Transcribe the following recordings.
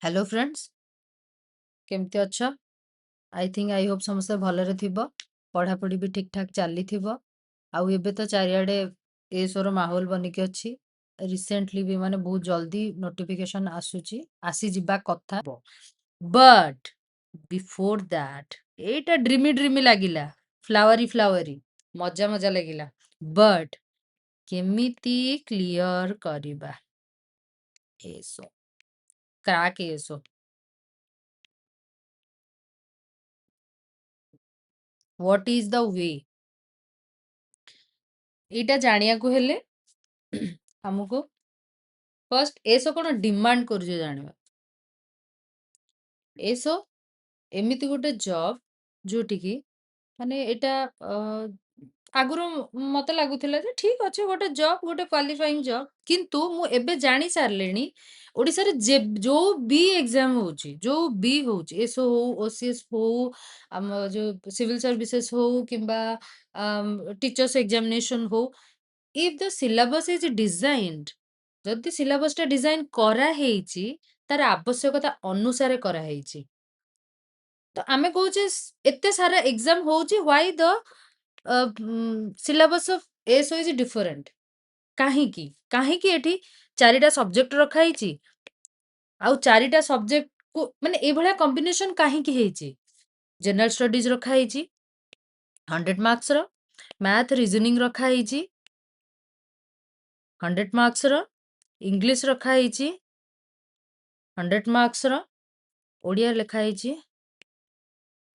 Hello friends केमती अछ I think I hope समस्त भलरे थिबो पढ़ापढ़ी भी ठीक ठाक चली थिबो आउ एबे तो चारियाडे एसोर माहौल बनिकी अछि रिसेंटली भी माने बहुत जल्दी नोटिफिकेशन आसुची आसी जिबा कथा but before that Etah dreamy dreamy लागिला फ्लावरी फ्लावरी मजा मजा लागिला बट केमिति क्लियर करिबा एसो क्रैक एसो व्हाट इज द वे एटा जानिया को हेले हमको फर्स्ट एसो कोन डिमांड करजे जानिबा एसो एमिति गोटे जॉब जोटी की माने एटा आगुरु मते लागुथिला जे ठीक अछि गोटे जॉब गोटे क्वालिफाइंग जॉब किंतु मु एबे जानी सारलेनी ओडिसा रे जे जो भी एग्जाम होची जो भी होची एसो हो ओसीएस हो हम जो सिविल सर्विसेज हो किंबा टीचर्स एग्जामिनेशन हो if the syllabus is designed ଯଦି syllabus ଟା ଡିଜାଇନ କରାହେଇଛି ତାର ଆବଶ୍ୟକତା ଅନୁସାରେ କରାହେଇଛି ତ ଆମେ କହୁଛେ ଏତେ ସାରା ଏକ୍ସାମ ହଉଛି why the syllabus of SO is different କାହିଁକି କାହିଁକି ଏଠି ଚାରିଟା ସବଜେକ୍ଟ ରଖା ହେଇଛି ଆଉ ଚାରିଟା ସବଜେକ୍ଟ କୁ ମାନେ ଏଇଭଳିଆ କମ୍ବିନେସନ କାହିଁକି ହେଇଛି ଜେନେରାଲ ଷ୍ଟଡିଜ ରଖା ହେଇଛି 100 ମାର୍କସ ର ମ୍ୟାଥ ରିଜନିଂ ରଖା ହେଇଛି 100 ମାର୍କସ ର ଇଂଲିଶ ରଖା ହେଇଛି 100 ମାର୍କସ ର ଓଡ଼ିଆ ଲେଖା ହେଇଛି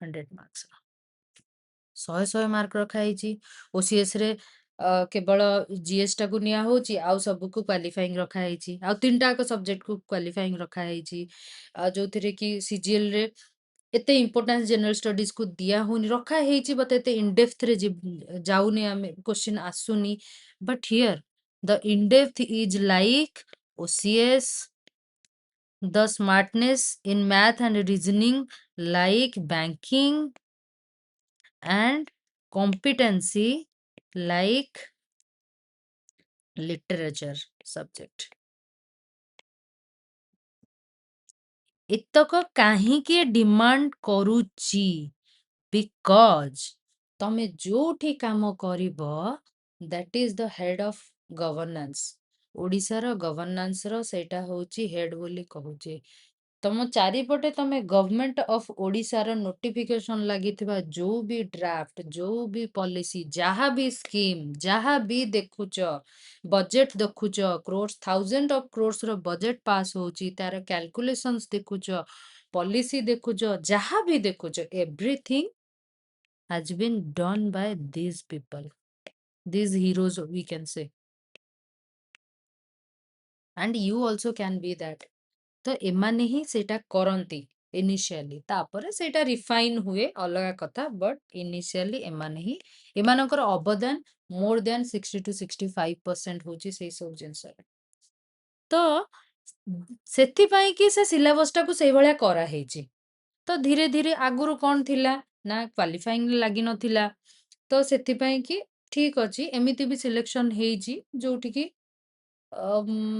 100 ମାର୍କସ ର 100 ମାର୍କ ରଖା ହେଇଛି ଓସିଏସ୍ ରେ କେବଳ ଜିଏସ୍ ଟାକୁ ନିଆ ହଉଛି ଆଉ ସବୁକୁ କ୍ୱାଲିଫାଇଂ ରଖା ହେଇଛି ଆଉ ତିନିଟା ଯାକ ସବଜେକ୍ଟକୁ କ୍ୱାଲିଫାଇଂ ରଖା ହେଇଛି ଯୋଉଥିରେ କି ସିଜିଏଲ ରେ ଏତେ ଇମ୍ପୋର୍ଟାନ୍ସ ଜେନେରାଲ ଷ୍ଟଡିଜ କୁ ଦିଆ ହଉନି ରଖା ହେଇଛି ବଟ୍ ଏତେ ଇନଡେପ୍ଥ ରେ ଯାଉନି ଆମେ କ୍ୱେଶ୍ଚିନ୍ ଆସୁନି but here the in depth is like OCS the smartness in math and reasoning like banking and competency like literature subject ଏତକ କାହିଁକି ଡିମାଣ୍ଡ କରୁଛି ବିକଜ ତମେ ଯୋଉଠି କାମ କରିବ that is the head of governance ଓଡ଼ିଶାର ଗଭର୍ନାନ୍ସ ର ସେଇଟା ହଉଛି ହେଡ୍ ବୋଲି କହୁଛେ ତମ ଚାରିପଟେ ତମେ ଗଭର୍ଣମେଣ୍ଟ ଅଫ ଓଡ଼ିଶାର ନୋଟିଫିକେସନ ଲାଗିଥିବା ଯୋଉ ବି ଡ୍ରାଫ୍ଟ ଯୋଉ ବି ପଲିସି ଯାହା ବି ସ୍କିମ୍ ଯାହା ବି ଦେଖୁଛ ବଜେଟ ଦେଖୁଛ କ୍ରୋର୍ସ ଥାଉଜେଣ୍ଡ ଅଫ କ୍ରୋର୍ସ ର ବଜେଟ ପାସ୍ ହଉଛି ତାର କ୍ୟାଲକୁଲେସନ୍ସ ଦେଖୁଛ ପଲିସି ଦେଖୁଛ ଯାହା ବି ଦେଖୁଛ everything has been done by these people, these heroes, we can say, and you also can be that. ତ ଏମାନେ ହିଁ ସେଇଟା କରନ୍ତି ଇନିସିଆଲି ତାପରେ ସେଇଟା ରିଫାଇନ ହୁଏ ଅଲଗା କଥା ବଟ୍ ଇନିସିଆଲି ଏମାନେ ହିଁ ଏମାନଙ୍କର ଅବଦାନ ମୋର ଦ୍ୟାନ 60 to 65% ହଉଛି ସେଇ ସବୁ ଜିନିଷରେ ତ ସେଥିପାଇଁ କି ସେ ସିଲାବସ ଟାକୁ ସେଇଭଳିଆ କରାହେଇଛି ତ ଧୀରେ ଧୀରେ ଆଗରୁ କଣ ଥିଲା ନା କ୍ୱାଲିଫାଇଂ ଲାଗିନଥିଲା ତ ସେଥିପାଇଁ କି ଠିକ ଅଛି ଏମିତି ବି ସିଲେକ୍ସନ ହେଇଛି ଯୋଉଠିକି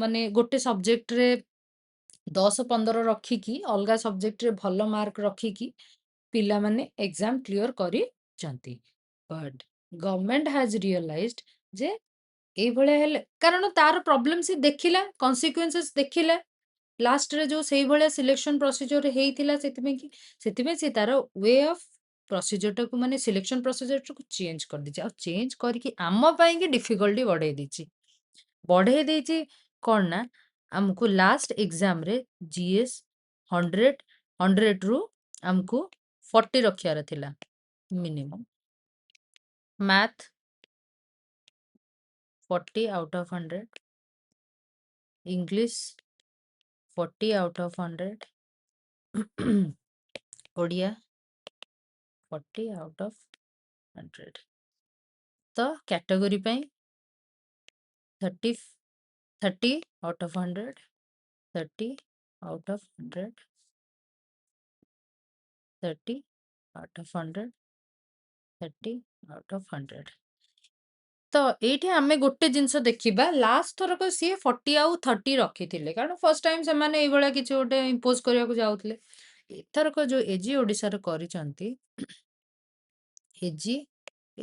ମାନେ ଗୋଟେ ସବଜେକ୍ଟରେ 10-15 ରଖିକି ଅଲଗା ସବଜେକ୍ଟରେ ଭଲ ମାର୍କ ରଖିକି ପିଲାମାନେ ଏକ୍ସାମ କ୍ଲିୟର କରିଛନ୍ତି ବଟ୍ ଗଭର୍ଣମେଣ୍ଟ ହାଜ ରିଅଲାଇଜ୍ଡ ଯେ ଏଇଭଳିଆ ହେଲେ କାରଣ ତାର ପ୍ରୋବ୍ଲେମ ସେ ଦେଖିଲା କନସିକ୍ୱେନ୍ସେସ୍ ଦେଖିଲା ଲାଷ୍ଟରେ ଯୋଉ ସେଇଭଳିଆ ସିଲେକ୍ସନ ପ୍ରୋସିଜର ହେଇଥିଲା ସେଥିପାଇଁ ସେ ତାର ୱେ ଅଫ ପ୍ରୋସିଜରଟାକୁ ମାନେ ସିଲେକ୍ସନ ପ୍ରୋସିଜରଟାକୁ ଚେଞ୍ଜ କରିଦେଇଛି ଆଉ ଚେଞ୍ଜ କରିକି ଆମ ପାଇଁକି ଡିଫିକଲ୍ଟି ବଢେଇ ଦେଇଛି କଣ ନା ଆମକୁ ଲାଷ୍ଟ ଏକ୍ସାମରେ ଜିଏସ୍ 100 ରୁ ଆମକୁ 40 ରଖିବାର ଥିଲା minimum math 40 out of 100 English 40 out of 100 Odia 40 out of 100 ତ କ୍ୟାଟେଗୋରୀ ପାଇଁ 30 out of 100 30 out of 100 30 out of 100 30 out of 100 ତ ଏଇଠି ଆମେ ଗୋଟେ ଜିନିଷ ଦେଖିବା, ଲାଷ୍ଟ ଥରକ ସିଏ 40 ଆଉ 30 ରଖିଥିଲେ, କାରଣ ଫର୍ଷ୍ଟ ଟାଇମ୍ ସେମାନେ ଏଇଭଳିଆ କିଛି ଗୋଟେ ଇମ୍ପୋଜ କରିବାକୁ ଯାଉଥିଲେ। ଏଥରକ ଯୋଉ ଏଜି ଓଡ଼ିଶାର କରିଛନ୍ତି, ଏଜି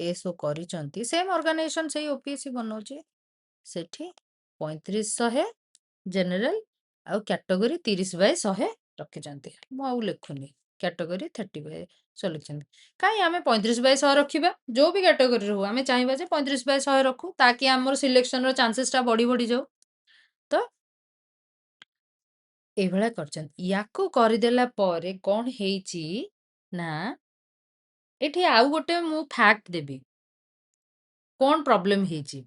ଏସଓ କରିଛନ୍ତି, ସେମ୍ ଅର୍ଗାନାଇଜେସନ ସେଇ ଓପିଏସସି ବନଉଛି, ସେଠି 3500 ଜେନେରାଲ ଆଉ କ୍ୟାଟେଗୋରୀ 30/100 ରଖିଛନ୍ତି। ମୁଁ ଆଉ ଲେଖୁନି, କ୍ୟାଟେଗୋରୀ 30/100 ଲେଖିଛନ୍ତି। କାହିଁ ଆମେ 35/100 ରଖିବା, ଯୋଉ ବି କ୍ୟାଟେଗୋରୀରେ ହଉ ଆମେ ଚାହିଁବା ଯେ 35/100 ରଖୁ, ତାକି ଆମର ସିଲେକ୍ସନର ଚାନ୍ସେସଟା ବଢି ବଢି ଯାଉ। ତ ଏଇଭଳିଆ କରିଛନ୍ତି। ୟାକୁ କରିଦେଲା ପରେ କଣ ହେଇଛି ନା, ଏଠି ଆଉ ଗୋଟେ ମୁଁ ଫ୍ୟାକ୍ଟ ଦେବି କଣ ପ୍ରୋବ୍ଲେମ ହେଇଛି।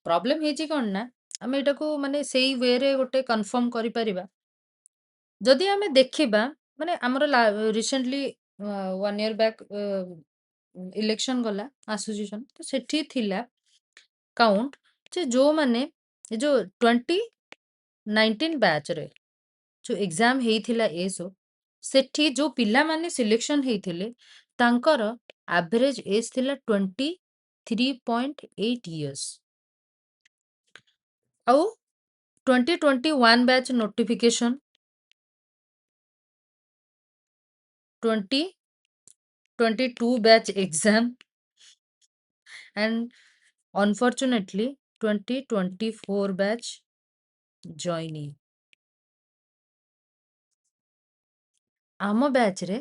ପ୍ରୋବ୍ଲେମ ହେଇଛି କଣ ନା, ଆମେ ଏଟାକୁ ମାନେ ସେଇ ୱେରେ ଗୋଟେ କନଫର୍ମ କରିପାରିବା। ଯଦି ଆମେ ଦେଖିବା, ମାନେ ଆମର ରିସେଣ୍ଟଲି 1 year ବ୍ୟାକ୍ ଇଲେକ୍ସନ ଗଲା ଆସୋସିଏସନ, ତ ସେଠି ଥିଲା କାଉଣ୍ଟ ଯେ ଯୋଉମାନେ ଏ ଯୋଉ 2019 ବ୍ୟାଚରେ ଯୋଉ ଏକ୍ସାମ ହେଇଥିଲା ଏସଓ, ସେଠି ଯୋଉ ପିଲାମାନେ ସିଲେକ୍ସନ ହେଇଥିଲେ ତାଙ୍କର ଆଭରେଜ ଏଜ୍ ଥିଲା 23.8 years। ଆଉ 2021 batch notification, 2022 batch exam, and unfortunately 2024 batch joining. ଆମ ବ୍ୟାଚରେ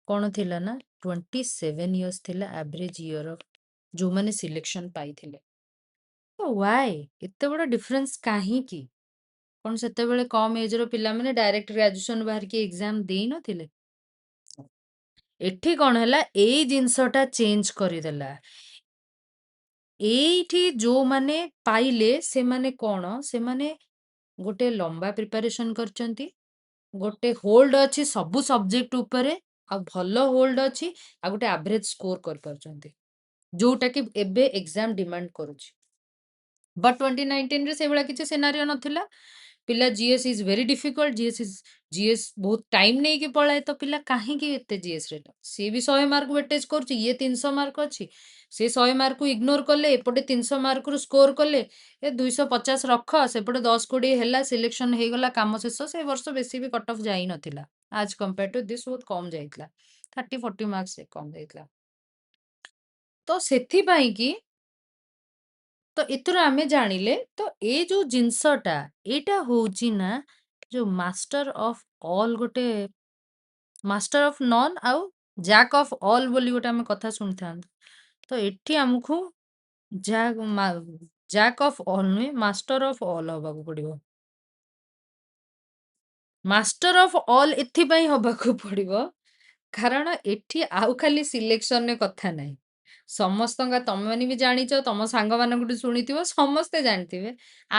କଣ ଥିଲା ନା 27 years ଥିଲା ଆଭରେଜ ଇୟର ଅଫ ଯୋଉମାନେ ସିଲେକ୍ସନ ପାଇଥିଲେ। ତ ୱାଇ ଏତେ ବଡ ଡିଫରେନ୍ସ କାହିଁକି? କଣ ସେତେବେଳେ କମ ଏଜର ପିଲାମାନେ ଡାଇରେକ୍ଟ ଗ୍ରାଜୁଏସନ ବାହାରିକି ଏକ୍ସାମ ଦେଇନଥିଲେ? ଏଠି କଣ ହେଲା, ଏଇ ଜିନିଷଟା ଚେଞ୍ଜ କରିଦେଲା। ଏଇଠି ଯୋଉମାନେ ପାଇଲେ ସେମାନେ କଣ, ସେମାନେ ଗୋଟେ ଲମ୍ବା ପ୍ରିପାରେସନ କରିଛନ୍ତି, ଗୋଟେ ହୋଲ୍ଡ ଅଛି ସବୁ ସବଜେକ୍ଟ ଉପରେ, ଆଉ ଭଲ ହୋଲ୍ଡ ଅଛି, ଆଉ ଗୋଟେ ଆଭରେଜ ସ୍କୋର କରିପାରୁଛନ୍ତି, ଯୋଉଟା କି ଏବେ ଏକ୍ସାମ ଡିମାଣ୍ଡ କରୁଛି। ବଟ୍ 2019ରେ ସେଇଭଳିଆ କିଛି ସିନାରିଓ ନଥିଲା। ପିଲା GS is very difficult, GS ବହୁତ ଟାଇମ ନେଇକି ପଳାଏ, ତ ପିଲା କାହିଁକି ଏତେ ଜିଏସ୍ରେ, ସିଏ ବି 100 ମାର୍କ ୱେଟେଜ କରୁଛି, ଇଏ 300 ମାର୍କ ଅଛି, ସେ 100 ମାର୍କକୁ ଇଗ୍ନୋର କଲେ, ଏପଟେ 300 ମାର୍କରୁ ସ୍କୋର କଲେ, ଏ 250 ରଖ, ସେପଟେ 10-20 ହେଲା, ସିଲେକ୍ସନ ହେଇଗଲା, କାମ ଶେଷ। ସେ ବର୍ଷ ବେଶୀ ବି କଟ୍ ଅଫ୍ ଯାଇନଥିଲା, ଆଜ୍ କମ୍ପେୟାର ଟୁ ଦିସ୍ ବହୁତ କମ ଯାଇଥିଲା, 30-40 ମାର୍କସ କମ ଯାଇଥିଲା। ତ ସେଥିପାଇଁ କି, ତ ଏଥିରୁ ଆମେ ଜାଣିଲେ, ତ ଏ ଯୋଉ ଜିନିଷଟା ଏଇଟା ହଉଛି ନା, ଯୋଉ ମାଷ୍ଟର ଅଫ ଅଲ୍, ଗୋଟେ ମାଷ୍ଟର ଅଫ ନନ୍ ଆଉ ଜ୍ୟାକ୍ ଅଫ ଅଲ୍ ବୋଲି ଗୋଟେ ଆମେ କଥା ଶୁଣିଥାନ୍ତୁ। ତ ଏଠି ଆମକୁ ଜ୍ୟାକ୍ ଅଫ ଅଲ୍ ନୁହେଁ, ମାଷ୍ଟର ଅଫ ଅଲ୍ ହବାକୁ ପଡିବ। ମାଷ୍ଟର ଅଫ ଅଲ୍ ଏଥିପାଇଁ ହବାକୁ ପଡିବ କାରଣ ଏଠି ଆଉ ଖାଲି ସିଲେକ୍ସନରେ କଥା ନାହିଁ, ସମସ୍ତଙ୍କ, ତମେମାନେ ବି ଜାଣିଛ, ତମ ସାଙ୍ଗମାନଙ୍କଠୁ ଶୁଣିଥିବ, ସମସ୍ତେ ଜାଣିଥିବେ,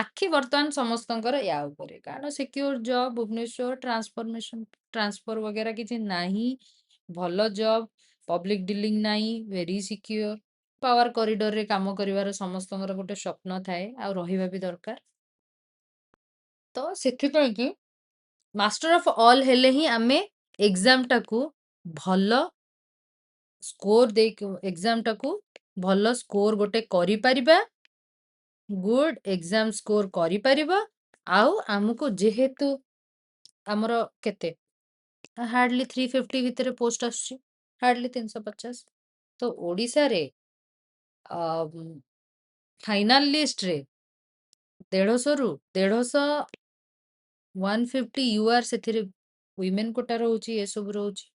ଆଖି ବର୍ତ୍ତମାନ ସମସ୍ତଙ୍କର ୟା ଉପରେ, କାରଣ ସିକ୍ୟୁର ଜବ୍, ଭୁବନେଶ୍ୱର ଟ୍ରାନ୍ସଫର ବଗେରା କିଛି ନାହିଁ, ଭଲ ଜବ୍, ପବ୍ଲିକ ଡିଲିଂ ନାହିଁ, ଭେରି ସିକ୍ୟୁର, ପାୱାର କରିଡରରେ କାମ କରିବାର ସମସ୍ତଙ୍କର ଗୋଟେ ସ୍ୱପ୍ନ ଥାଏ, ଆଉ ରହିବା ବି ଦରକାର। ତ ସେଥିପାଇଁ କି ମାଷ୍ଟର ଅଫ ଅଲ୍ ହେଲେ ହିଁ ଆମେ ଏକ୍ସାମଟାକୁ ଭଲ ସ୍କୋର ଦେଇକି, ଏକ୍ସାମଟାକୁ ଭଲ ସ୍କୋର ଗୋଟେ କରିପାରିବା, ଗୁଡ୍ ଏକ୍ସାମ ସ୍କୋର କରିପାରିବା। ଆଉ ଆମକୁ ଯେହେତୁ ଆମର କେତେ ହାର୍ଡଲି 350 ଭିତରେ ପୋଷ୍ଟ ଆସୁଛି, ହାର୍ଡଲି 350, ତ ଓଡ଼ିଶାରେ ଫାଇନାଲ ଲିଷ୍ଟରେ 150 ୟୁଆର୍, ସେଥିରେ ୱିମେନ୍ କୋଟା ରହୁଛି, ଏସବୁ ରହୁଛି,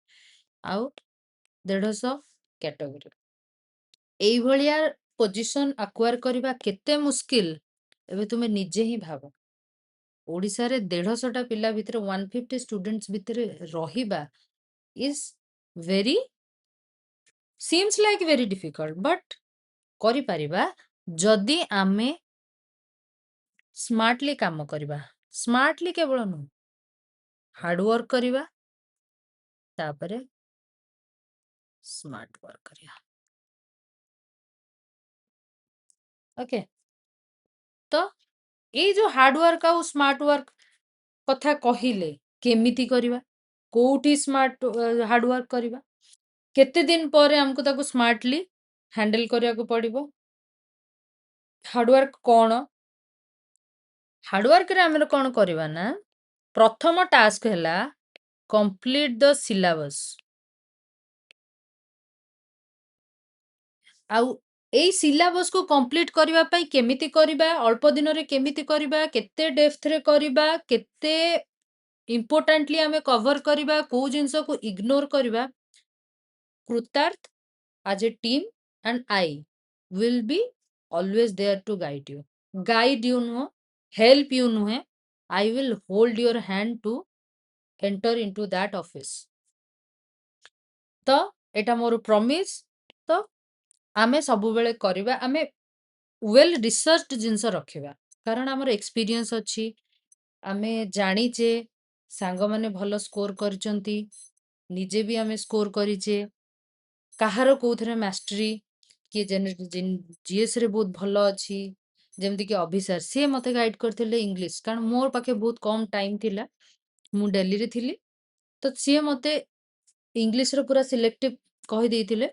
ଆଉ 150 କ୍ୟାଟେଗୋରୀ। ଏଇଭଳିଆ ପୋଜିସନ ଆକ୍ୱାର କରିବା କେତେ ମୁସ୍କିଲ, ଏବେ ତୁମେ ନିଜେ ହିଁ ଭାବ। ଓଡ଼ିଶାରେ 150ଟା ପିଲା ଭିତରେ 150 ଷ୍ଟୁଡେଣ୍ଟସ୍ ଭିତରେ ରହିବା is very, seems like very difficult, but କରିପାରିବା ଯଦି ଆମେ ସ୍ମାର୍ଟଲି କାମ କରିବା। ସ୍ମାର୍ଟଲି କେବଳ ନୁହଁ, ହାର୍ଡୱାର୍କ କରିବା, ତାପରେ ସ୍ମାର୍ଟ ୱାର୍କ କରିବା। ଓକେ, ତ ଏଇ ଯୋଉ ହାର୍ଡୱାର୍କ ଆଉ ସ୍ମାର୍ଟ ୱାର୍କ କଥା କହିଲେ, କେମିତି କରିବା, କୋଉଠି ସ୍ମାର୍ଟ ହାର୍ଡୱାର୍କ କରିବା, କେତେ ଦିନ ପରେ ଆମକୁ ତାକୁ ସ୍ମାର୍ଟଲି ହ୍ୟାଣ୍ଡେଲ କରିବାକୁ ପଡିବ। ହାର୍ଡୱାର୍କ କଣ? ହାର୍ଡୱାର୍କରେ ଆମର କଣ କରିବା ନା, ପ୍ରଥମ ଟାସ୍କ ହେଲା କମ୍ପ୍ଲିଟ ଦ ସିଲାବସ୍। ଆଉ ଏଇ ସିଲାବସକୁ କମ୍ପ୍ଲିଟ କରିବା ପାଇଁ କେମିତି କରିବା, ଅଳ୍ପ ଦିନରେ କେମିତି କରିବା, କେତେ ଡେପ୍ଥରେ କରିବା, କେତେ ଇମ୍ପୋର୍ଟାଣ୍ଟଲି ଆମେ କଭର କରିବା, କୋଉ ଜିନିଷକୁ ଇଗ୍ନୋର କରିବା, କୃତାର୍ଥ as a team and I will be always there to guide you. Guide you ନୁହଁ, help you ନୁହେଁ, I will hold your hand to enter into that office. ତ ଏଟା ମୋର ପ୍ରମିସ୍। ତ ଆମେ ସବୁବେଳେ କରିବା, ଆମେ ୱେଲ୍ ରିସର୍ଚ୍ଚ ଜିନିଷ ରଖିବା, କାରଣ ଆମର ଏକ୍ସପିରିଏନ୍ସ ଅଛି, ଆମେ ଜାଣିଛେ ସାଙ୍ଗମାନେ ଭଲ ସ୍କୋର କରିଛନ୍ତି, ନିଜେ ବି ଆମେ ସ୍କୋର କରିଛେ, କାହାର କୋଉଥିରେ ମାଷ୍ଟରୀ, କିଏ ଜିଏସରେ ବହୁତ ଭଲ ଅଛି, ଯେମିତିକି ଅଭିସାର ସିଏ ମୋତେ ଗାଇଡ୍ କରିଥିଲେ ଇଂଲିଶ, କାରଣ ମୋ ପାଖେ ବହୁତ କମ୍ ଟାଇମ୍ ଥିଲା, ମୁଁ ଡେଲିରେ ଥିଲି। ତ ସିଏ ମୋତେ ଇଂଲିଶର ପୁରା ସିଲେକ୍ଟିଭ କହିଦେଇଥିଲେ,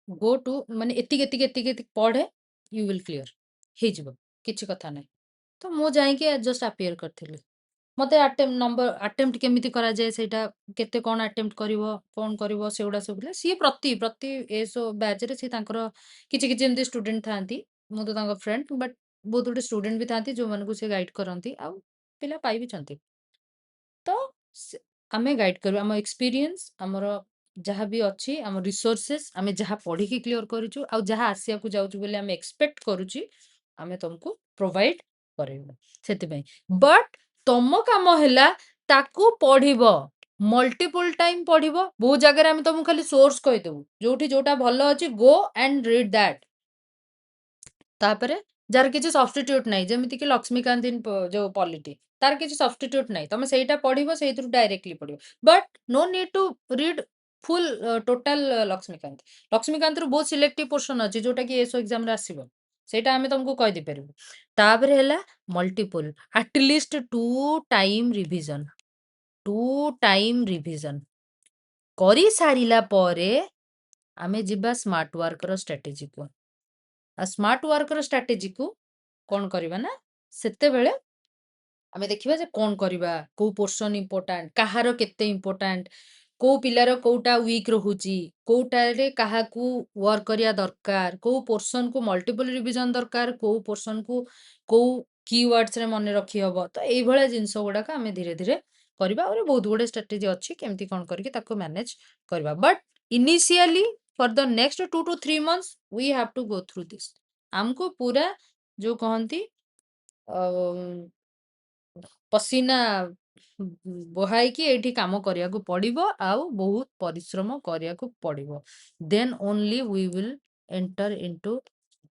ଗୋ ଟୁ ମାନେ ଏତିକି ଏତିକି ଏତିକି ଏତିକି ପଢେ, ୟୁ ୱିଲ୍ କ୍ଲିୟର ହେଇଯିବ, କିଛି କଥା ନାହିଁ। ତ ମୁଁ ଯାଇକି ଜଷ୍ଟ ଆପିୟର କରିଥିଲି। ମୋତେ ଆଟେମ୍ପ୍ଟ କେମିତି କରାଯାଏ, ସେଇଟା କେତେ କ'ଣ ଆଟେମ୍ପ୍ଟ କରିବ, କ'ଣ କରିବ, ସେଗୁଡ଼ା ସବୁ ଥିଲା। ସିଏ ପ୍ରତି ପ୍ରତି ଏସବୁ ବ୍ୟାଚରେ ସିଏ ତାଙ୍କର କିଛି କିଛି ଏମିତି ଷ୍ଟୁଡେଣ୍ଟ ଥାଆନ୍ତି, ମୁଁ ତ ତାଙ୍କ ଫ୍ରେଣ୍ଡ, ବଟ୍ ବହୁତ ଗୋଟେ ଷ୍ଟୁଡେଣ୍ଟ ବି ଥାଆନ୍ତି ଯୋଉମାନଙ୍କୁ ସେ ଗାଇଡ୍ କରନ୍ତି, ଆଉ ପିଲା ପାଇବିଛନ୍ତି। ତ ଆମେ ଗାଇଡ୍ କରିବୁ, ଆମ ଏକ୍ସପିରିଏନ୍ସ, ଆମର ଯାହା ବି ଅଛି, ଆମ ରିସୋର୍ସେସ୍, ଆମେ ଯାହା ପଢିକି କ୍ଲିୟର କରିଛୁ, ଆଉ ଯାହା ଆସିବାକୁ ଯାଉଛି ବୋଲି ଆମେ ଏକ୍ସପେକ୍ଟ କରୁଛି, ଆମେ ତମକୁ ପ୍ରୋଭାଇଡ କରିବୁ ସେଥିପାଇଁ। ବଟ୍ ତମ କାମ ହେଲା ତାକୁ ପଢିବ, ମଲ୍ଟିପୁଲ ଟାଇମ ପଢିବ। ବହୁତ ଜାଗାରେ ଆମେ ତମକୁ ଖାଲି ସୋର୍ସ କହିଦେବୁ, ଯୋଉଠି ଯୋଉଟା ଭଲ ଅଛି, ଗୋ ଆଣ୍ଡ ରିଡ୍ ଦ୍ୟାଟ୍। ତାପରେ ଯାହାର କିଛି ସବଷ୍ଟିଟ୍ୟୁଟ ନାହିଁ, ଯେମିତିକି ଲକ୍ଷ୍ମୀକାନ୍ତ ଯୋଉ ପଲିଟି, ତାର କିଛି ସବଷ୍ଟିଟ୍ୟୁଟ ନାହିଁ, ତମେ ସେଇଟା ପଢିବ, ସେଇଥିରୁ ଡାଇରେକ୍ଟଲି ପଢିବ, but no need to read full total Laxmikanth. ଲକ୍ଷ୍ମୀକାନ୍ତରୁ ବହୁତ ସିଲେକ୍ଟିଭ ପୋର୍ସନ ଅଛି ଯୋଉଟା କି ଏସୋ ଏକ୍ସାମରେ ଆସିବ, ସେଇଟା ଆମେ ତମକୁ କହିଦେଇପାରିବୁ। ତାପରେ ହେଲା multiple, at least 2 time revision, 2 time revision କରି ସାରିଲା ପରେ ଆମେ ଯିବା ସ୍ମାର୍ଟ ୱାର୍କର ଷ୍ଟ୍ରାଟେଜିକୁ। ଆଉ ସ୍ମାର୍ଟ ୱାର୍କର ଷ୍ଟ୍ରାଟେଜିକୁ କ'ଣ କରିବା ନା, ସେତେବେଳେ ଆମେ ଦେଖିବା ଯେ କ'ଣ କରିବା, କୋଉ ପୋର୍ସନ ଇମ୍ପୋର୍ଟାଣ୍ଟ, କାହାର କେତେ ଇମ୍ପୋର୍ଟାଣ୍ଟ, କୋଉ ପିଲାର କୋଉଟା ୱିକ୍ ରହୁଛି, କୋଉଟାରେ କାହାକୁ ୱାର୍କ କରିବା ଦରକାର, କୋଉ ପୋର୍ସନକୁ ମଲ୍ଟିପଲ ରିଭିଜନ ଦରକାର, କୋଉ ପୋର୍ସନକୁ କୋଉ କିୱାର୍ଡସରେ ମନେ ରଖି ହବ। ତ ଏଇଭଳିଆ ଜିନିଷ ଗୁଡାକ ଆମେ ଧୀରେ ଧୀରେ କରିବା। ଆହୁରି ବହୁତ ଗୁଡେ ଷ୍ଟ୍ରାଟେଜି ଅଛି କେମିତି କ'ଣ କରିକି ତାକୁ ମ୍ୟାନେଜ କରିବା, but initially for the next 2 to 3 months we have to go through this. हमको पूरा जो कहती पसीना बोहाई कि एठी काम करिया को पड़िबो, आउ बहुत परिश्रम करिया को पड़िबो, then only we will enter into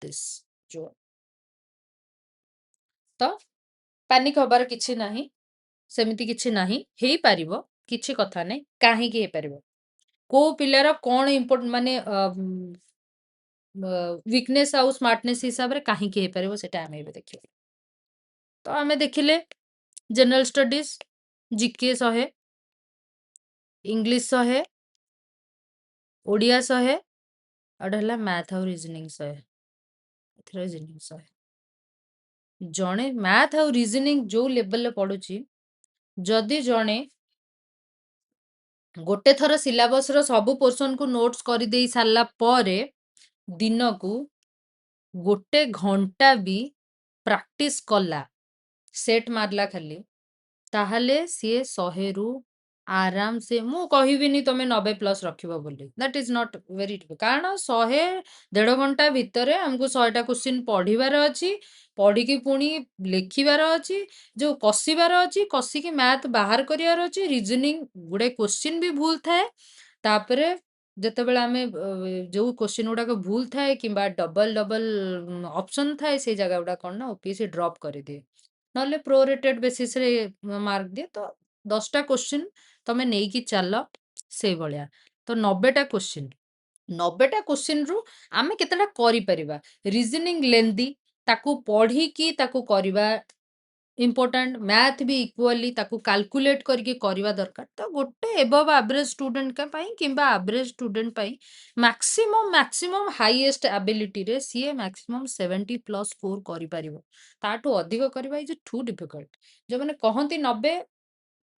this जो। तो पैनिक हबार किछि नाही, सेमिति किछि नाही, हेई पारिबो, किछि कथा नै, काहे कि हे पारिबो, को पिलार कोन इम्पोर्टेंट माने वीकनेस आउ स्मार्टनेस हिसाब रे काहे कि हे पारिबो, सेटा आमे एबे देखिबो। तो आमे देखिले general studies, GK 100, English 100, Odia 100, और हला मैथ और रीजनिंग 100, रीजनिंग 100। जणे मैथ और रीजनिंग जो लेवल पढ़ुची, जदि जणे गोटे थर सिलेबस रो सब पोर्शन को नोट्स कर दे सारला परे दिन को 1 घंटा भी प्रैक्टिस कला, सेट मारला खाली, ताहले सी 100 रु आराम से, मु कहबिनी तमे 90+ रखिबो बोली, that is not very true, कारण 100-1.5 घंटा भितरे हमको 100टा क्वेश्चन पढ़िबार अछि, पढ़िकी पुणी लिखिबार अछि, जो कसिबार अछि, कसिकी मैथ बाहर करियार अछि, रीजनिंग गुडे क्वेश्चन भी भूल थाए, तापरे ଯେତେବେଳେ ଆମେ ଯୋଉ କ୍ୱେଶ୍ଚିନ୍ ଗୁଡାକ ଭୁଲ ଥାଏ କିମ୍ବା ଡବଲ ଡବଲ ଅପସନ ଥାଏ, ସେଇ ଜାଗା ଗୁଡା କ'ଣ ନା ଓପିଏସସି ଡ୍ରପ୍ କରିଦିଏ, ନହେଲେ ପ୍ରୋରେଟେଡ ବେସିସରେ ମାର୍କ ଦିଏ। ତ 10ଟା କ୍ୱେଶ୍ଚିନ୍ ତମେ ନେଇକି ଚାଲ ସେଇଭଳିଆ। ତ 90ଟା କ୍ୱେଶ୍ଚିନ୍, 90ଟା କ୍ୱେଶ୍ଚିନ୍ରୁ ଆମେ କେତେଟା କରିପାରିବା, ରିଜନିଂ ଲେନ୍ଦି, ତାକୁ ପଢିକି ତାକୁ କରିବା ଇମ୍ପୋର୍ଟାଣ୍ଟ, ମ୍ୟାଥ ବି ଇକ୍ୱାଲି ତାକୁ କାଲକୁଲେଟ୍ କରିକି କରିବା ଦରକାର। ତ ଗୋଟେ ଏବଭ୍ ଆଭରେଜ ଷ୍ଟୁଡେଣ୍ଟଙ୍କ ପାଇଁ କିମ୍ବା ଆଭରେଜ ଷ୍ଟୁଡେଣ୍ଟ ପାଇଁ ମ୍ୟାକ୍ସିମମ୍ ହାଇଏଷ୍ଟ ଆବିଲିଟିରେ ସିଏ ମ୍ୟାକ୍ସିମମ୍ 70+ ସ୍କୋର କରିପାରିବ। ତାଠୁ ଅଧିକ କରିବା ଇଜ ଟୁ ଡିଫିକଲ୍ଟ। ଯୋଉମାନେ କହନ୍ତି 90,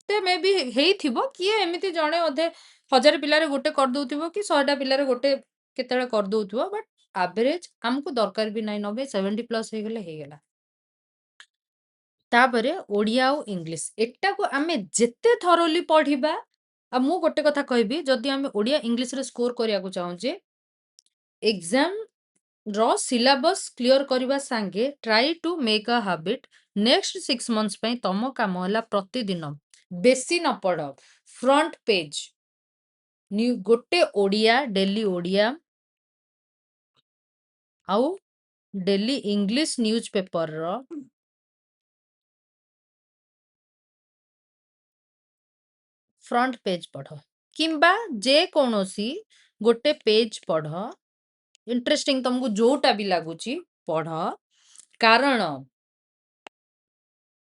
ते मे ବି ହେଇଥିବ, କିଏ ଏମିତି ଜଣେ ଅଧେ 1000 ପିଲାରେ ଗୋଟେ କରିଦଉଥିବ କି 100ଟା ପିଲାରେ ଗୋଟେ କେତେବେଳେ କରିଦଉଥିବ, ବଟ୍ ଆଭରେଜ ଆମକୁ ଦରକାର ବି ନାହିଁ 90, 70+ ହେଇଗଲେ ହେଇଗଲା। ତାପରେ ଓଡ଼ିଆ ଆଉ ଇଂଲିଶ ଏଟାକୁ ଆମେ ଯେତେ ଥରୋଲି ପଢିବା। ଆଉ ମୁଁ ଗୋଟେ କଥା କହିବି, ଯଦି ଆମେ ଓଡ଼ିଆ ଇଂଲିଶରେ ସ୍କୋର କରିବାକୁ ଚାହୁଁଛେ, ଏକ୍ସାମ ର ସିଲାବସ୍ କ୍ଲିୟର କରିବା ସାଙ୍ଗେ ଟ୍ରାଇ ଟୁ ମେକ୍ ଅ ହାବିଟ। ନେକ୍ସଟ 6 months ପାଇଁ ତମ କାମ ହେଲା ପ୍ରତିଦିନ ବେଶୀ ନ ପଢ, ଫ୍ରଣ୍ଟ ପେଜ ଗୋଟେ ଓଡ଼ିଆ ଡେଲି ଓଡ଼ିଆ ଆଉ ଡେଲି ଇଂଲିଶ ନ୍ୟୁଜ ପେପରର ଫ୍ରଣ୍ଟ ପେଜ ପଢ, କିମ୍ବା ଯେକୌଣସି ଗୋଟେ ପେଜ ପଢ। ଇଣ୍ଟରେଷ୍ଟିଂ ତମକୁ ଯୋଉଟା ବି ଲାଗୁଛି ପଢ, କାରଣ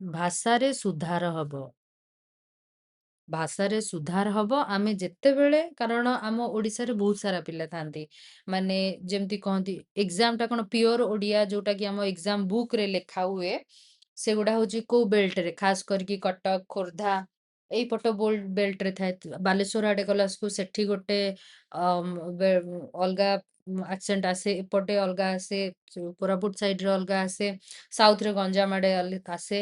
ଭାଷାରେ ସୁଧାର ହବ। ଭାଷାରେ ସୁଧାର ହବ ଆମେ ଯେତେବେଳେ, କାରଣ ଆମ ଓଡ଼ିଶାରେ ବହୁତ ସାରା ପିଲା ଥାନ୍ତି, ମାନେ ଯେମିତି କହନ୍ତି ଏକ୍ସାମଟା କ'ଣ ପିଓର ଓଡ଼ିଆ ଯୋଉଟା କି ଆମ ଏକ୍ସାମ ବୁକରେ ଲେଖା ହୁଏ, ସେଗୁଡା ହଉଛି କୋଉ ବେଲ୍ଟରେ, ଖାସ କରିକି କଟକ, ଖୋର୍ଦ୍ଧା ଏଇପଟ ବେଲ୍ଟରେ ଥାଏ। ବାଲେଶ୍ୱର ଆଡେ ଗଲାକୁ ସେଠି ଗୋଟେ ଅଲଗା ଆକ୍ସେଣ୍ଟ ଆସେ, ଏପଟେ ଅଲଗା ଆସେ, କୋରାପୁଟ ସାଇଡରେ ଅଲଗା ଆସେ, ସାଉଥରେ ଗଞ୍ଜାମ ଆଡେ ଆସେ।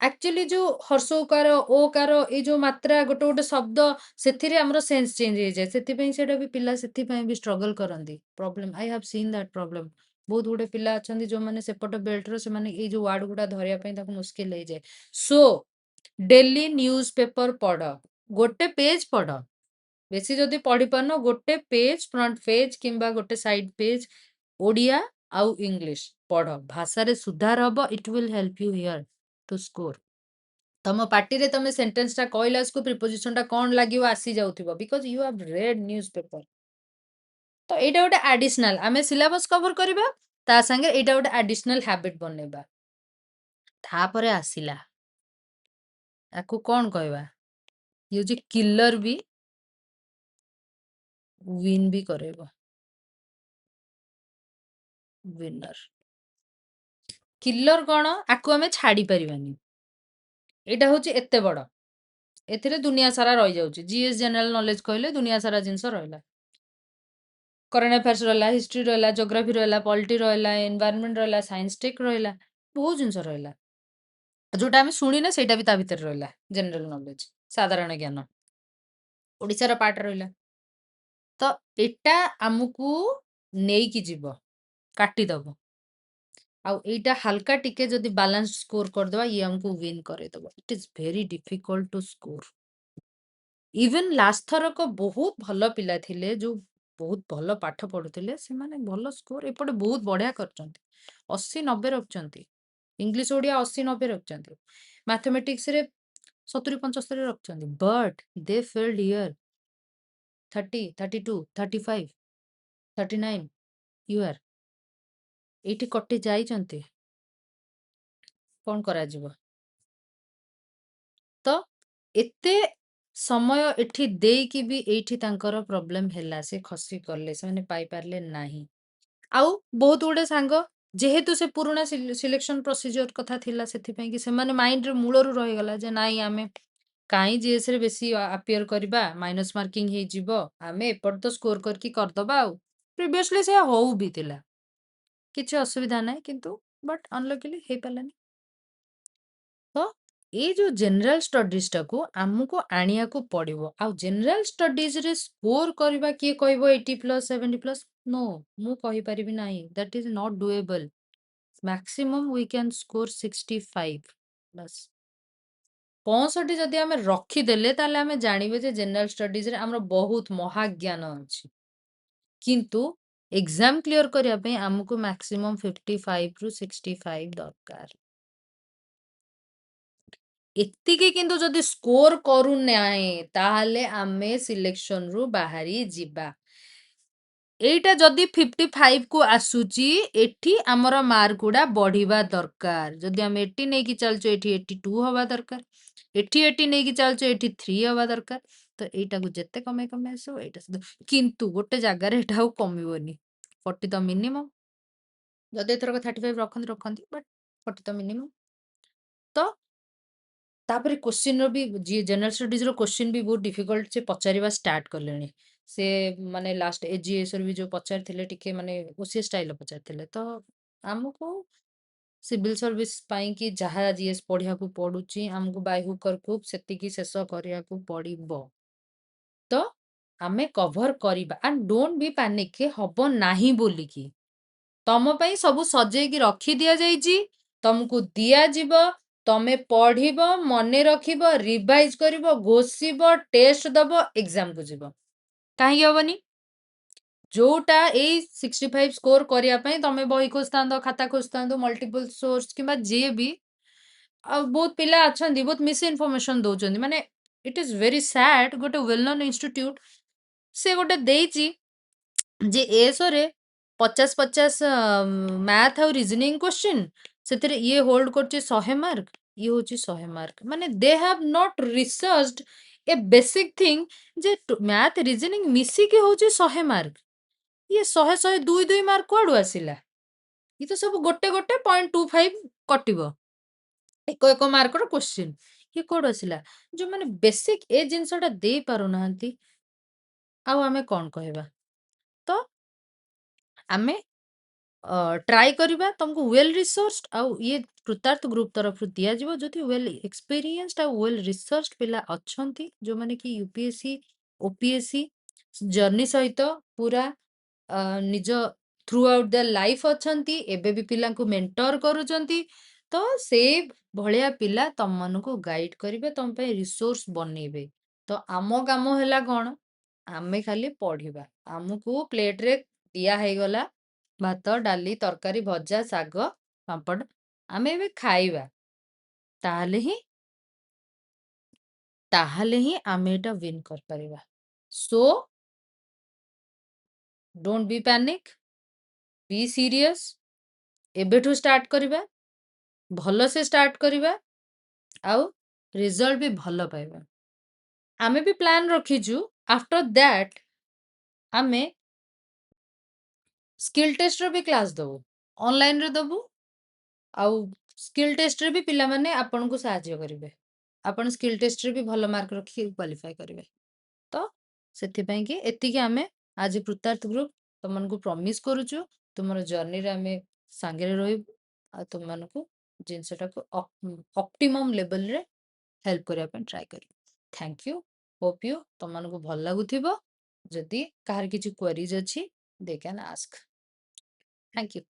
ଆକ୍ଚୁଆଲି ଯୋଉ ହର୍ଷ ଉକାର ଓକାର ଏଇ ଯୋଉ ମାତ୍ରା ଗୋଟେ ଗୋଟେ ଶବ୍ଦ, ସେଥିରେ ଆମର ସେନ୍ସ ଚେଞ୍ଜ ହେଇଯାଏ। ସେଥିପାଇଁ ସେଇଟା ବି ପିଲା ସେଥିପାଇଁ ବି ଷ୍ଟ୍ରଗଲ କରନ୍ତି। Problem I have scene that problem. ବହୁତ ଗୁଡେ ପିଲା ଅଛନ୍ତି ଯୋଉମାନେ ସେପଟ ବେଲ୍ଟର, ସେମାନେ ଏଇ ଯୋଉ ୱାର୍ଡ ଗୁଡା ଧରିବା ପାଇଁ ତାକୁ ମୁସ୍କିଲ ହେଇଯାଏ। ସୋ ଡେଲି ନ୍ୟୁଜ ପେପର ପଢ, ଗୋଟେ ପେଜ ପଢ। ବେଶୀ ଯଦି ପଢି ପାରୁନ, ଗୋଟେ ପେଜ, ଫ୍ରଣ୍ଟ ପେଜ କିମ୍ବା ଗୋଟେ ସାଇଡ ପେଜ ଓଡ଼ିଆ ଆଉ ଇଂଲିଶ ପଢ। ଭାଷାରେ ସୁଧାର ହବ। It will help you here to score. ତମ ପାଟିରେ ତମେ ସେଣ୍ଟେନ୍ସଟା କହିଲାକୁ ପ୍ରିପୋଜିସନଟା କ'ଣ ଲାଗିବ ଆସି ଯାଉଥିବ, because you have read news paper. ତ ଏଇଟା ଗୋଟେ ଆଡିସନାଲ, ଆମେ ସିଲାବସ କଭର କରିବା, ତା ସାଙ୍ଗେ ଏଇଟା ଗୋଟେ ଆଡିସନାଲ ହ୍ୟାବିଟ ବନେଇବା। ତାପରେ ଆସିଲା, ଆକୁ କ'ଣ କହିବା, ଇଏ ହଉଛି କିଲର ବି, ୱିନ୍ ବି କରେଇବ। ୱିନର କିଲର କ'ଣ, ଆକୁ ଆମେ ଛାଡି ପାରିବାନି। ଏଇଟା ହଉଛି ଏତେ ବଡ, ଏଥିରେ ଦୁନିଆ ସାରା ରହିଯାଉଛି। ଜିଏସ୍ ଜେନେରାଲ ନଲେଜ କହିଲେ ଦୁନିଆ ସାରା ଜିନିଷ ରହିଲା। କରେଣ୍ଟ ଆଫେୟାର୍ସ ରହିଲା, ହିଷ୍ଟ୍ରି ରହିଲା, ଜୋଗ୍ରାଫି ରହିଲା, ପଲିଟି ରହିଲା, ଏନଭାୟରନମେଣ୍ଟ ରହିଲା, ସାଇନ୍ସ ଟେକ୍ ରହିଲା, ବହୁତ ଜିନିଷ ରହିଲା। ଯୋଉଟା ଆମେ ଶୁଣିନେ ସେଇଟା ବି ତା ଭିତରେ ରହିଲା। ଜେନେରାଲ ନଲେଜ, ସାଧାରଣ ଜ୍ଞାନ, ଓଡ଼ିଶାର ପାର୍ଟ ରହିଲା। ତ ଏଟା ଆମକୁ ନେଇକି ଯିବ, କାଟିଦବ। ଆଉ ଏଇଟା ହାଲକା ଟିକେ ଯଦି ବାଲାନ୍ସ ସ୍କୋର କରିଦବା, ଇଏ ଆମକୁ ୱିନ୍ କରେଇଦବ। It is very difficult to score. Even last ଥରକ ବହୁତ ଭଲ ପିଲା ଥିଲେ, ଯୋଉ ବହୁତ ଭଲ ପାଠ ପଢୁଥିଲେ, ସେମାନେ ଭଲ ସ୍କୋର ଏପଟେ ବହୁତ ବଢିଆ କରିଛନ୍ତି। 80-90 ରଖିଛନ୍ତି। ଇଂଲିଶ ଓଡ଼ିଆ 80-90 ରଖିଛନ୍ତି। ମ୍ୟାଥମେଟିକ୍ସରେ 70-75 ରଖିଛନ୍ତି। But De felt here 30, 32, 35, 39 year. ଏଇଠି କଟି ଯାଇଛନ୍ତି। କ'ଣ କରାଯିବ? ତ ଏତେ ସମୟ ଏଠି ଦେଇକି ବି ଏଇଠି ତାଙ୍କର ପ୍ରୋବ୍ଲେମ ହେଲା, ସେ ଖସି ଗଲେ, ସେମାନେ ପାଇପାରିଲେ ନାହିଁ। ଆଉ ବହୁତ ଗୁଡେ ସାଙ୍ଗ, ଯେହେତୁ ସେ ପୁରୁଣା ସିଲେକ୍ସନ ପ୍ରୋସିଜିଅର କଥା ଥିଲା, ସେଥିପାଇଁ କି ସେମାନେ ମାଇଣ୍ଡରେ ମୂଳରୁ ରହିଗଲା ଯେ ନାଇଁ ଆମେ କାହିଁ ଜିଏସ୍ ରେ ବେଶୀ ଆପିୟର କରିବା, ମାଇନସ ମାର୍କିଂ ହେଇଯିବ, ଆମେ ଏପଟ ତ ସ୍କୋର କରିକି କରିଦବା। ଆଉ ପ୍ରିଭିୟସଲି ସେ ହଉ ବି ଥିଲା, କିଛି ଅସୁବିଧା ନାହିଁ, କିନ୍ତୁ ବଟ୍ ଅନଲକିଲି ହେଇପାରିଲାନି। ତ ଏଇ ଯୋଉ ଜେନେରାଲ ଷ୍ଟଡିଜଟାକୁ ଆମକୁ ଆଣିବାକୁ ପଡିବ। ଆଉ ଜେନେରାଲ ଷ୍ଟଡିଜରେ ସ୍କୋର କରିବା, କିଏ କହିବ 80+, 70+? नो, ମୁଁ କହିପାରିବି ନାହିଁ, that is not doable. Maximum we can score 65 ବାସ୍। 65 ଯଦି ଆମେ ରଖିଦେଲେ, ତାହେଲେ ଆମେ ଜାଣିବେ ଯେ ଜେନେରାଲ ଷ୍ଟଡିଜରେ ଆମର ବହୁତ ମହାଜ୍ଞାନ ଅଛି। କିନ୍ତୁ ଏକ୍ସାମ କ୍ଲିୟର କରିବା ପାଇଁ ଆମକୁ ମ୍ୟାକ୍ସିମମ୍ 55-65 ଦରକାର। ଏତିକି କିନ୍ତୁ ଯଦି ସ୍କୋର କରୁନାହିଁ, ତାହେଲେ ଆମେ ସିଲେକ୍ସନରୁ ବାହାରି ଯିବା। ଏଇଟା ଯଦି 55 କୁ ଆସୁଛି ଏଠି ଆମର ମାର୍କ ଗୁଡା ବଢିବା ଦରକାର। ଯଦି ଆମେ 80 ନେଇକି ଚାଲୁଛୁ ଏଠି 82 ହବା ଦରକାର। ଏଠି 80 ନେଇକି ଚାଲୁଛୁ ଏଠି 3 ହବା ଦରକାର। ତ ଏଇଟାକୁ ଯେତେ କମେଇ କମେଇ ଆସିବ ଏଇଟା କିନ୍ତୁ ଗୋଟେ ଜାଗାରେ ଏଇଟା ଆଉ କମିବନି। 40 ତ ମିନିମମ୍। ଯଦି ଏଥରକ 35 ରଖନ୍ତି ରଖନ୍ତି ବଟ୍ 40 ତ ମିନିମମ୍। ତ ତାପରେ କୋଶ୍ଚିନ୍‌ର ବି ଯିଏ ଜେନେରାଲ ଷ୍ଟଡିଜ୍‌ର କୋଶ୍ଚିନ୍ ବି ବହୁତ ଡିଫିକଲ୍ଟ ସେ ପଚାରିବା ଷ୍ଟାର୍ଟ କଲେଣି। ସେ ମାନେ ଲାଷ୍ଟ ଏଜିଏସ୍‌ର ବି ଯୋଉ ପଚାରିଥିଲେ ଟିକେ ମାନେ ଓସିଏ ଷ୍ଟାଇଲ୍‌ର ପଚାରିଥିଲେ। ତ ଆମକୁ ସିଭିଲ ସର୍ଭିସ ପାଇଁ କି ଯାହା ଜିଏସ୍ ପଢିବାକୁ ପଡୁଛି ଆମକୁ ବାଇ ହୁକ୍ ଅର୍ କ୍ରୁକ୍ ସେତିକି ଶେଷ କରିବାକୁ ପଡିବ। ତ ଆମେ କଭର କରିବା ଆଣ୍ଡ ଡୋଣ୍ଟ ବି ପାନିକ୍ ହବ ନାହିଁ ବୋଲିକି। ତମ ପାଇଁ ସବୁ ସଜେଇକି ରଖି ଦିଆଯାଇଛି। ତମକୁ ଦିଆଯିବ। ତମେ ପଢିବ, ମନେ ରଖିବ, ରିଭାଇଜ କରିବ, ଘୋଷିବ, ଟେଷ୍ଟ ଦବ, ଏକ୍ସାମକୁ ଯିବ। କାହିଁକି ହବନି? ଯୋଉଟା ଏଇ 65 ସ୍କୋର କରିବା ପାଇଁ ତମେ ବହି ଖୋଜିଥାନ୍ତ, ଖାତା ଖୋଜିଥାନ୍ତୁ, ମଲ୍ଟିପଲ ସୋର୍ସ କିମ୍ବା ଯିଏ ବି ଆଉ ବହୁତ ପିଲା ଅଛନ୍ତି ବହୁତ ମିସ୍ ଇନଫର୍ମେସନ ଦଉଛନ୍ତି। ମାନେ ଇଟ୍ ଇଜ ଭେରି ସ୍ୟାଡ୍। ଗୋଟେ ୱେଲ୍ ନୋନ୍ ଇନଷ୍ଟିଟ୍ୟୁଟ ସେ ଗୋଟେ ଦେଇଛି ଯେ ଏସରେ 50 ମ୍ୟାଥ ଆଉ ରିଜନିଂ କ୍ୱେଶ୍ଚିନ୍ ସେଥିରେ ଇଏ ହୋଲ୍ଡ କରୁଛି 100 ମାର୍କ, ଇଏ ହଉଛି 100 ମାର୍କ। ମାନେ they have not researched a basic thing ଯେ ମ୍ୟାଥ ରିଜନିଂ ମିଶିକି ହଉଛି 100 ମାର୍କ। ଇଏ 100 2 ମାର୍କ କୁଆଡୁ ଆସିଲା? ଇଏ ତ ସବୁ ଗୋଟେ ଗୋଟେ 0.25 କଟିବ। ଏକ ମାର୍କର କ୍ୱେଶ୍ଚିନ୍ ଇଏ କୁଆଡୁ ଆସିଲା? ଯୋଉମାନେ ବେସିକ ଏ ଜିନିଷଟା ଦେଇ ପାରୁନାହାନ୍ତି ଆଉ ଆମେ କଣ କହିବା? ତ ଆମେ ଟ୍ରାଏ କରିବା ତମକୁ ୱେଲ୍ ରିସର୍ଚ୍ଚ ଆଉ ଇଏ କୃତାର୍ଥ ଗ୍ରୁପ ତରଫରୁ ଦିଆଯିବ। ଯଦି ୱେଲ୍ ଏକ୍ସପେରିଏନ୍ସଡ ଆଉ ୱେଲ୍ ରିସର୍ଚ୍ଚ ପିଲା ଅଛନ୍ତି ଯୋଉମାନେ କି ୟୁପିଏସସି ଓପିଏସସି ଜର୍ଣ୍ଣି ସହିତ ପୁରା ନିଜ ଥ୍ରୁ ଆଉଟ୍ ଦ ଲାଇଫ୍ ଅଛନ୍ତି, ଏବେ ବି ପିଲାଙ୍କୁ ମେଣ୍ଟର କରୁଛନ୍ତି, ତ ସେ ଭଳିଆ ପିଲା ତମମାନଙ୍କୁ ଗାଇଡ କରିବେ, ତମ ପାଇଁ ରିସୋର୍ସ ବନେଇବେ। ତ ଆମ କାମ ହେଲା କଣ? ଆମେ ଖାଲି ପଢିବା। ଆମକୁ ପ୍ଲେଟରେ ଦିଆ ହେଇଗଲା ଭାତ, ଡାଲି, ତରକାରୀ, ଭଜା, ଶାଗ, ପାମ୍ପଡ଼। ଆମେ ଏବେ ଖାଇବା। ତାହେଲେ ହିଁ ଆମେ ଏଟା ୱିନ୍ କରିପାରିବା। So don't be panic, be serious. ଏବେଠୁ ଷ୍ଟାର୍ଟ କରିବା, ଭଲସେ ଷ୍ଟାର୍ଟ କରିବା ଆଉ ରେଜଲ୍ଟ ବି ଭଲ ପାଇବା। ଆମେ ବି ପ୍ଲାନ୍ ରଖିଛୁ ଆଫ୍ଟର ଦ୍ୟାଟ୍ ଆମେ ସ୍କିଲ୍ ଟେଷ୍ଟର ବି କ୍ଲାସ୍ ଦବୁ, ଅନଲାଇନରେ ଦବୁ। ଆଉ ସ୍କିଲ୍ ଟେଷ୍ଟରେ ବି ପିଲାମାନେ ଆପଣଙ୍କୁ ସାହାଯ୍ୟ କରିବେ। ଆପଣ ସ୍କିଲ୍ ଟେଷ୍ଟରେ ବି ଭଲ ମାର୍କ ରଖି କ୍ୱାଲିଫାଏ କରିବେ। ତ ସେଥିପାଇଁ କି ଏତିକି ଆମେ ଆଜି କୃତାର୍ଥ ଗ୍ରୁପ ତମମାନଙ୍କୁ ପ୍ରମିସ୍ କରୁଛୁ। ତୁମର ଜର୍ଣ୍ଣିରେ ଆମେ ସାଙ୍ଗରେ ରହିବୁ ଆଉ ତୁମମାନଙ୍କୁ ଜିନିଷଟାକୁ ଅପ୍ଟିମମ୍ ଲେଭେଲରେ ହେଲ୍ପ କରିବା ପାଇଁ ଟ୍ରାଏ କରିବୁ। Thank you. ହୋପ୍ ୟୁ ତମମାନଙ୍କୁ ଭଲ ଲାଗୁଥିବ। ଯଦି କାହାର କିଛି କ୍ୱାରିଜ୍ ଅଛି they can ask. Thank you.